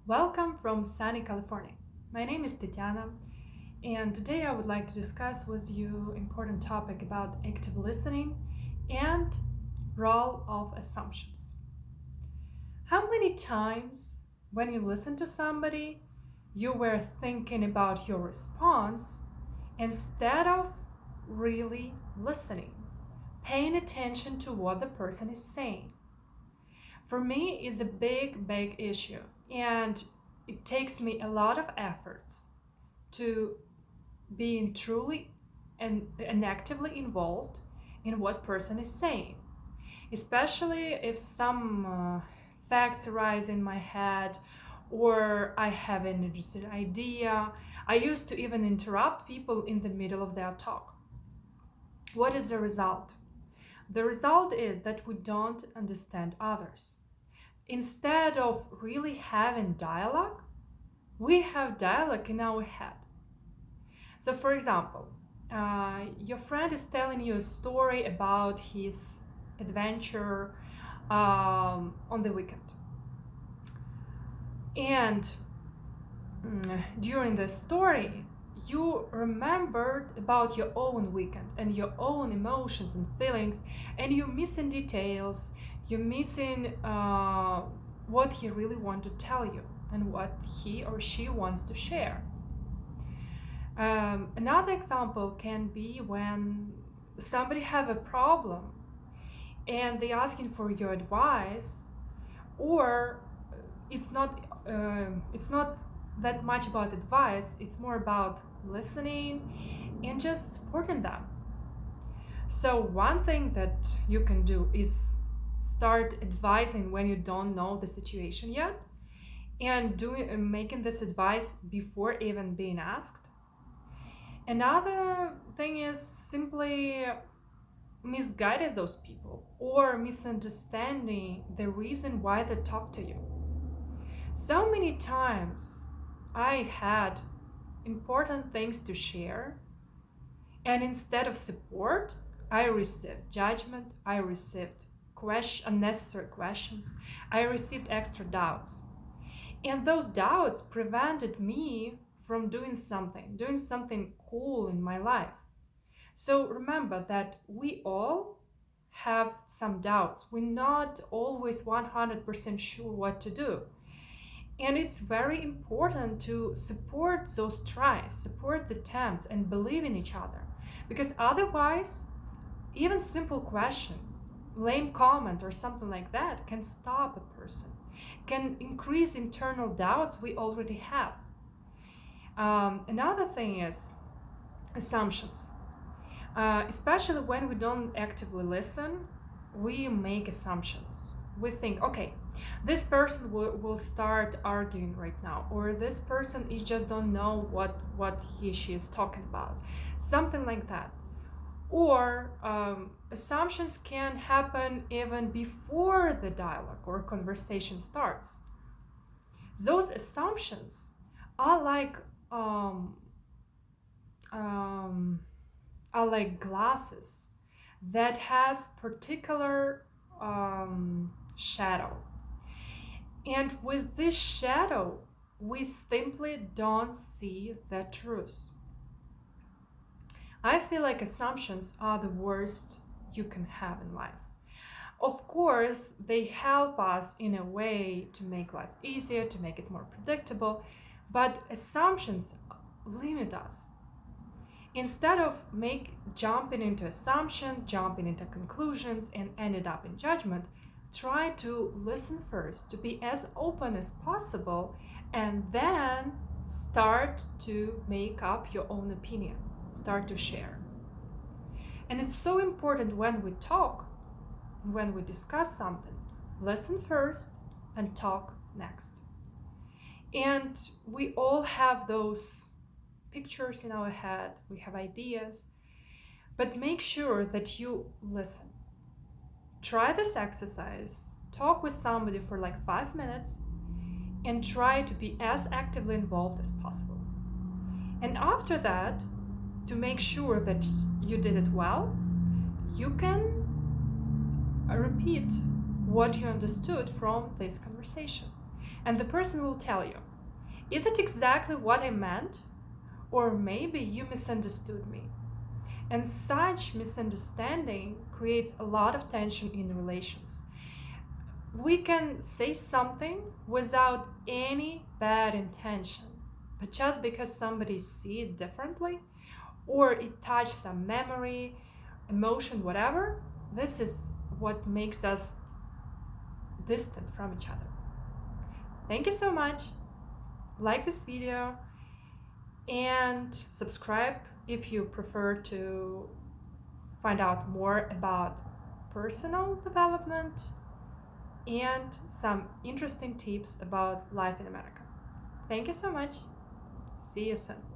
Welcome from sunny California. My name is Tatiana, and today I would like to discuss with you important topic about active listening and role of assumptions. How many times when you listen to somebody, you were thinking about your response instead of really listening, paying attention to what the person is saying? For me is a big issue, and it takes me a lot of efforts to being truly and actively involved in what person is saying, especially if some facts arise in my head or I have an interesting idea. I used to even interrupt people in the middle of their talk. What is the result? The result is that we don't understand others. Instead of really having dialogue, we have dialogue in our head. So, for example, your friend is telling you a story about his adventure on the weekend. And during the story, you remembered about your own weekend and your own emotions and feelings, and you're missing details, you're missing what he really wants to tell you and what he or she wants to share. Another example can be when somebody have a problem and they asking for your advice, or it's not that much about advice, it's more about listening and just supporting them. So one thing that you can do is start advising when you don't know the situation yet, and doing making this advice before even being asked. Another thing is simply misguided those people or misunderstanding the reason why they talk to you. So many times I had important things to share, and instead of support, I received judgment, I received unnecessary questions, I received extra doubts. And those doubts prevented me from doing something cool in my life. So remember that we all have some doubts. We're not always 100% sure what to do. And it's very important to support those tries, support the attempts, and believe in each other. Because otherwise, even simple question, lame comment, or something like that can stop a person, can increase internal doubts we already have. Another thing is assumptions. Especially when we don't actively listen, we make assumptions. We think, okay, this person will start arguing right now, or this person is just don't know what she is talking about, something like that. Or assumptions can happen even before the dialogue or conversation starts. Those assumptions are like um, um, are like glasses that has particular shadow, and with this shadow we simply don't see the truth. I feel like assumptions are the worst you can have in life. Of course, they help us in a way to make life easier, to make it more predictable, but assumptions limit us. Instead of jumping into assumption, jumping into conclusions, and ended up in judgment, try to listen first, to be as open as possible, and then start to make up your own opinion, start to share. And it's so important when we talk, when we discuss something, listen first and talk next. And we all have those pictures in our head, we have ideas, but make sure that you listen. Try this exercise, talk with somebody for like 5 minutes, and try to be as actively involved as possible. And after that, to make sure that you did it well, you can repeat what you understood from this conversation. And the person will tell you, is it exactly what I meant? Or maybe you misunderstood me. And such misunderstanding creates a lot of tension in relations. We can say something without any bad intention, but just because somebody sees it differently, or it touched some memory, emotion, whatever, this is what makes us distant from each other. Thank you so much. Like this video and subscribe if you prefer to find out more about personal development and some interesting tips about life in America. Thank you so much. See you soon.